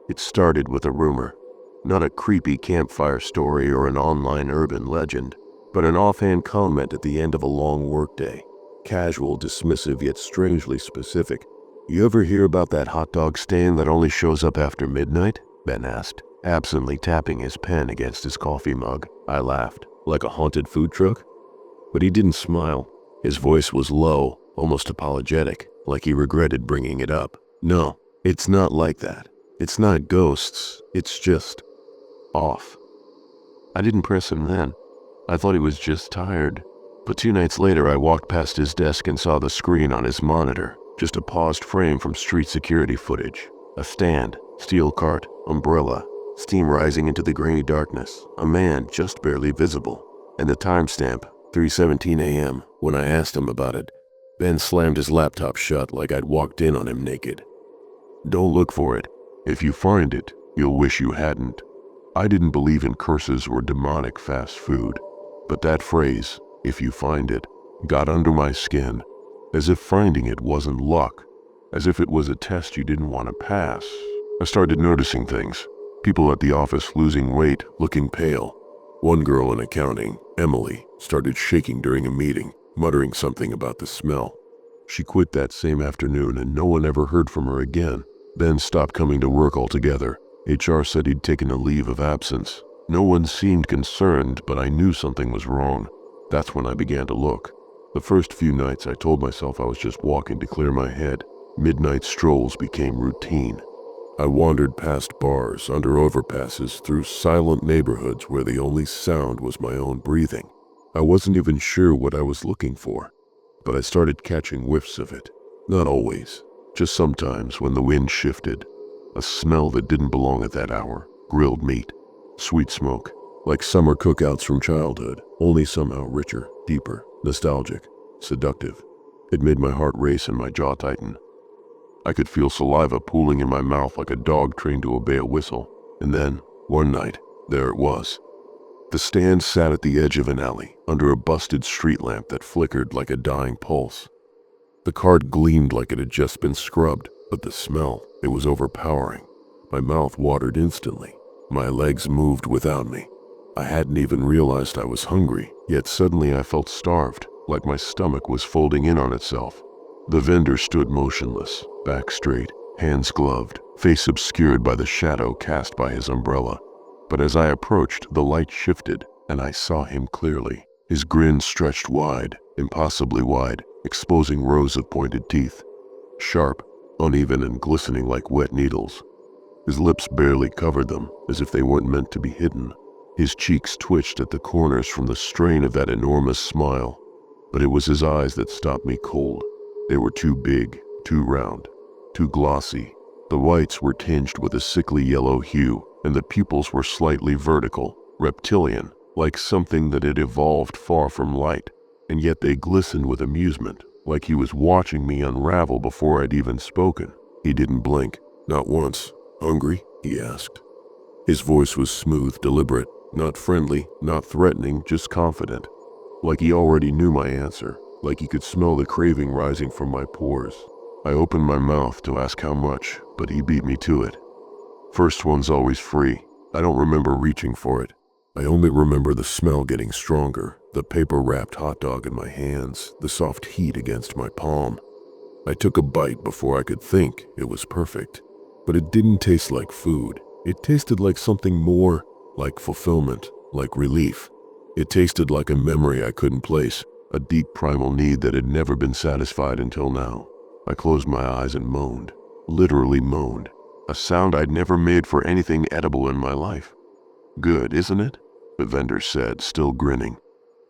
It started with a rumor, not a creepy campfire story or an online urban legend, but an offhand comment at the end of a long workday. Casual, dismissive, yet strangely specific. "You ever hear about that hot dog stand that only shows up after midnight?" Ben asked, absently tapping his pen against his coffee mug. I laughed. "Like a haunted food truck?" But he didn't smile. His voice was low, almost apologetic, like he regretted bringing it up. "No, it's not like that. It's not ghosts. It's just off." I didn't press him then. I thought he was just tired. But 2 nights later, I walked past his desk and saw the screen on his monitor. Just a paused frame from street security footage. A stand, steel cart, umbrella, steam rising into the grainy darkness. A man just barely visible. And the timestamp, 3:17 a.m. When I asked him about it, Ben slammed his laptop shut like I'd walked in on him naked. "Don't look for it. If you find it, you'll wish you hadn't." I didn't believe in curses or demonic fast food, but that phrase, "if you find it," got under my skin, as if finding it wasn't luck, as if it was a test you didn't want to pass. I started noticing things. People at the office losing weight, looking pale. One girl in accounting, Emily, started shaking during a meeting, muttering something about the smell. She quit that same afternoon and no one ever heard from her again. Ben stopped coming to work altogether. HR said he'd taken a leave of absence. No one seemed concerned, but I knew something was wrong. That's when I began to look. The first few nights I told myself I was just walking to clear my head. Midnight strolls became routine. I wandered past bars, under overpasses, through silent neighborhoods where the only sound was my own breathing. I wasn't even sure what I was looking for, but I started catching whiffs of it. Not always, just sometimes when the wind shifted. A smell that didn't belong at that hour. Grilled meat, sweet smoke, like summer cookouts from childhood, only somehow richer, deeper, nostalgic, seductive. It made my heart race and my jaw tighten. I could feel saliva pooling in my mouth like a dog trained to obey a whistle. And then, one night, there it was. The stand sat at the edge of an alley, under a busted street lamp that flickered like a dying pulse. The cart gleamed like it had just been scrubbed, but the smell, it was overpowering. My mouth watered instantly. My legs moved without me. I hadn't even realized I was hungry, yet suddenly I felt starved, like my stomach was folding in on itself. The vendor stood motionless, back straight, hands gloved, face obscured by the shadow cast by his umbrella. But as I approached, the light shifted, and I saw him clearly. His grin stretched wide, impossibly wide, exposing rows of pointed teeth. Sharp, uneven, and glistening like wet needles. His lips barely covered them, as if they weren't meant to be hidden. His cheeks twitched at the corners from the strain of that enormous smile. But it was his eyes that stopped me cold. They were too big, too round, too glossy. The whites were tinged with a sickly yellow hue, and the pupils were slightly vertical, reptilian, like something that had evolved far from light. And yet they glistened with amusement, like he was watching me unravel before I'd even spoken. He didn't blink, not once. "Hungry?" he asked. His voice was smooth, deliberate, not friendly, not threatening, just confident. Like he already knew my answer, like he could smell the craving rising from my pores. I opened my mouth to ask how much, but he beat me to it. First one's always free. I don't remember reaching for it. I only remember the smell getting stronger, the paper-wrapped hot dog in my hands, the soft heat against my palm. I took a bite before I could think. It was perfect. But it didn't taste like food. It tasted like something more, like fulfillment, like relief. It tasted like a memory I couldn't place, a deep primal need that had never been satisfied until now. I closed my eyes and moaned, literally moaned, a sound I'd never made for anything edible in my life. "Good, isn't it?" the vendor said, still grinning.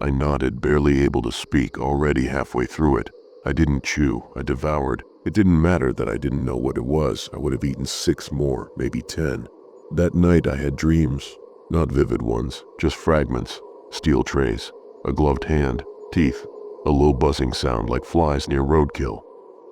I nodded, barely able to speak, already halfway through it. I didn't chew, I devoured. It didn't matter that I didn't know what it was. I would have eaten 6 more, maybe 10. That night I had dreams, not vivid ones, just fragments, steel trays, a gloved hand, teeth, a low buzzing sound like flies near roadkill,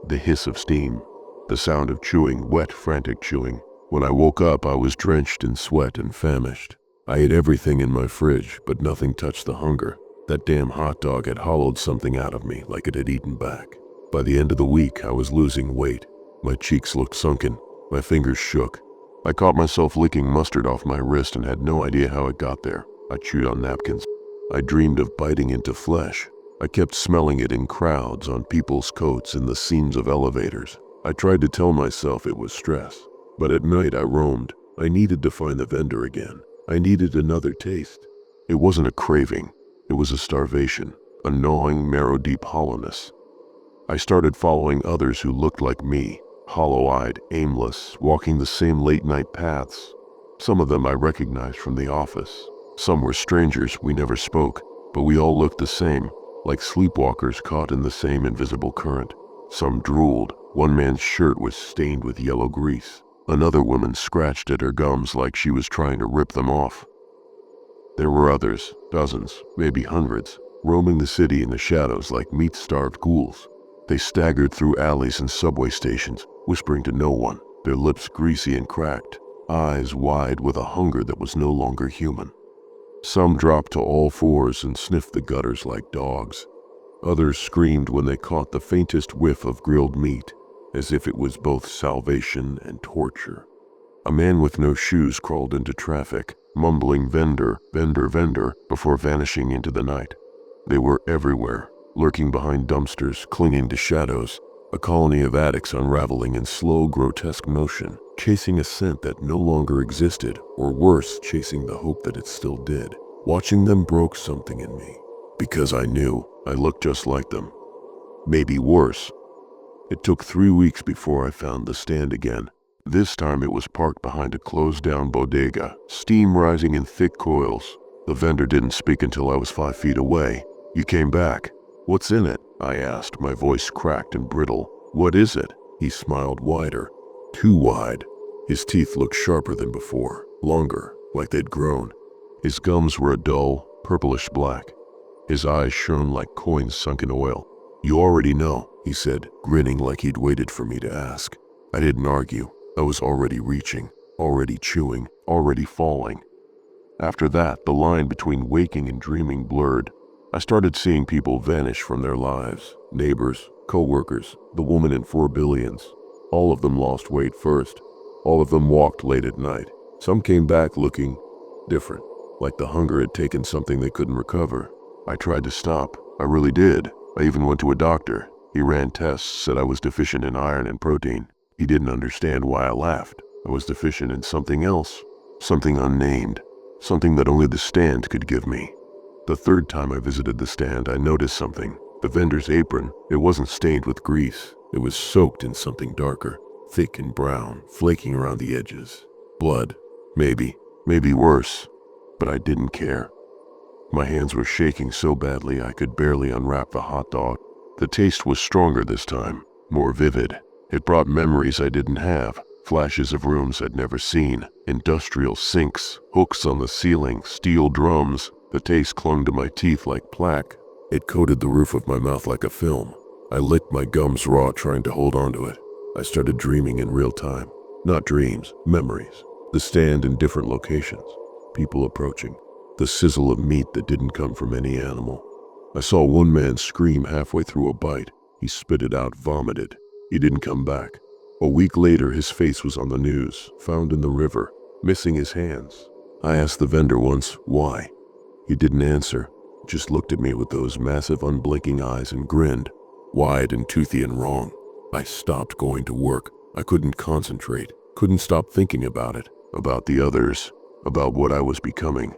the hiss of steam, the sound of chewing, wet, frantic chewing. When I woke up, I was drenched in sweat and famished. I ate everything in my fridge, but nothing touched the hunger. That damn hot dog had hollowed something out of me like it had eaten back. By the end of the week, I was losing weight. My cheeks looked sunken. My fingers shook. I caught myself licking mustard off my wrist and had no idea how it got there. I chewed on napkins. I dreamed of biting into flesh. I kept smelling it in crowds, on people's coats, in the seams of elevators. I tried to tell myself it was stress. But at night I roamed. I needed to find the vendor again. I needed another taste. It wasn't a craving. It was a starvation, a gnawing, marrow-deep hollowness. I started following others who looked like me, hollow-eyed, aimless, walking the same late-night paths. Some of them I recognized from the office. Some were strangers, we never spoke, but we all looked the same, like sleepwalkers caught in the same invisible current. Some drooled. One man's shirt was stained with yellow grease. Another woman scratched at her gums like she was trying to rip them off. There were others, dozens, maybe hundreds, roaming the city in the shadows like meat-starved ghouls. They staggered through alleys and subway stations, whispering to no one, their lips greasy and cracked, eyes wide with a hunger that was no longer human. Some dropped to all fours and sniffed the gutters like dogs. Others screamed when they caught the faintest whiff of grilled meat, as if it was both salvation and torture. A man with no shoes crawled into traffic, mumbling vendor, vendor, vendor, before vanishing into the night. They were everywhere, lurking behind dumpsters, clinging to shadows, a colony of addicts unraveling in slow, grotesque motion, chasing a scent that no longer existed, or worse, chasing the hope that it still did. Watching them broke something in me, because I knew I looked just like them. Maybe worse. It took 3 weeks before I found the stand again. This time it was parked behind a closed-down bodega, steam rising in thick coils. The vendor didn't speak until I was 5 feet away. "You came back. What's in it?" I asked, my voice cracked and brittle. "What is it?" He smiled wider. Too wide. His teeth looked sharper than before, longer, like they'd grown. His gums were a dull, purplish black. His eyes shone like coins sunk in oil. "You already know," he said, grinning like he'd waited for me to ask. I didn't argue. I was already reaching, already chewing, already falling. After that, the line between waking and dreaming blurred. I started seeing people vanish from their lives. Neighbors, co-workers, the woman in 4 billions. All of them lost weight first. All of them walked late at night. Some came back looking different, like the hunger had taken something they couldn't recover. I tried to stop. I really did. I even went to a doctor. He ran tests, said I was deficient in iron and protein. He didn't understand why I laughed. I was deficient in something else, something unnamed, something that only the stand could give me. The 3rd time I visited the stand, I noticed something. The vendor's apron, it wasn't stained with grease. It was soaked in something darker, thick and brown, flaking around the edges. Blood. Maybe worse. But I didn't care. My hands were shaking so badly I could barely unwrap the hot dog. The taste was stronger this time, more vivid. It brought memories I didn't have, flashes of rooms I'd never seen, industrial sinks, hooks on the ceiling, steel drums. The taste clung to my teeth like plaque. It coated the roof of my mouth like a film. I licked my gums raw, trying to hold on to it. I started dreaming in real time. Not dreams, memories. The stand in different locations. People approaching. The sizzle of meat that didn't come from any animal. I saw one man scream halfway through a bite. He spit it out, vomited. He didn't come back. A week later, his face was on the news, found in the river, missing his hands. I asked the vendor once, why? He didn't answer, just looked at me with those massive unblinking eyes and grinned, wide and toothy and wrong. I stopped going to work. I couldn't concentrate, couldn't stop thinking about it, about the others, about what I was becoming.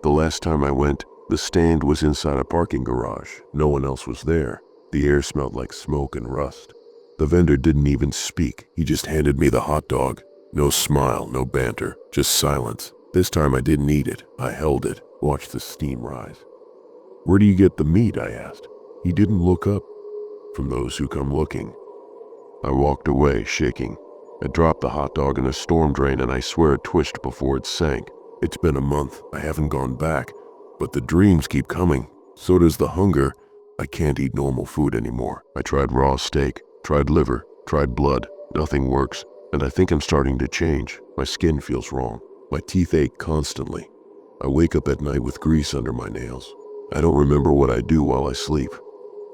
The last time I went, the stand was inside a parking garage. No one else was there. The air smelled like smoke and rust. The vendor didn't even speak. He just handed me the hot dog. No smile, no banter, just silence. This time I didn't eat it. I held it, watched the steam rise. "Where do you get the meat?" I asked. He didn't look up. "From those who come looking." I walked away, shaking. I dropped the hot dog in a storm drain and I swear it twitched before it sank. It's been a month. I haven't gone back. But the dreams keep coming. So does the hunger. I can't eat normal food anymore. I tried raw steak, tried liver, tried blood. Nothing works. And I think I'm starting to change. My skin feels wrong. My teeth ache constantly. I wake up at night with grease under my nails. I don't remember what I do while I sleep.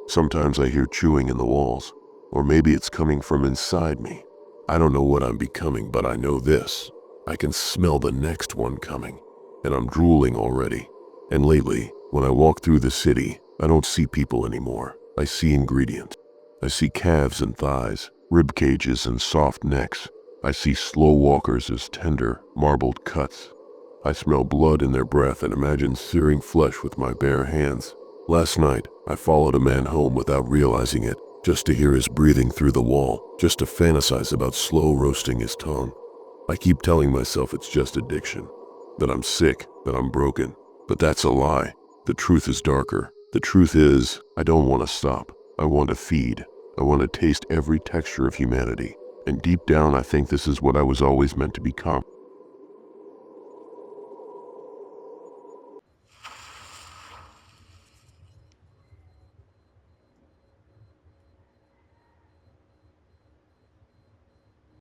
Sometimes I hear chewing in the walls. Or maybe it's coming from inside me. I don't know what I'm becoming, but I know this. I can smell the next one coming, and I'm drooling already. And lately, when I walk through the city, I don't see people anymore. I see ingredients. I see calves and thighs, rib cages and soft necks. I see slow walkers as tender, marbled cuts. I smell blood in their breath and imagine searing flesh with my bare hands. Last night, I followed a man home without realizing it, just to hear his breathing through the wall, just to fantasize about slow roasting his tongue. I keep telling myself it's just addiction, that I'm sick, that I'm broken. But that's a lie. The truth is darker. The truth is, I don't want to stop. I want to feed. I want to taste every texture of humanity. And deep down, I think this is what I was always meant to become.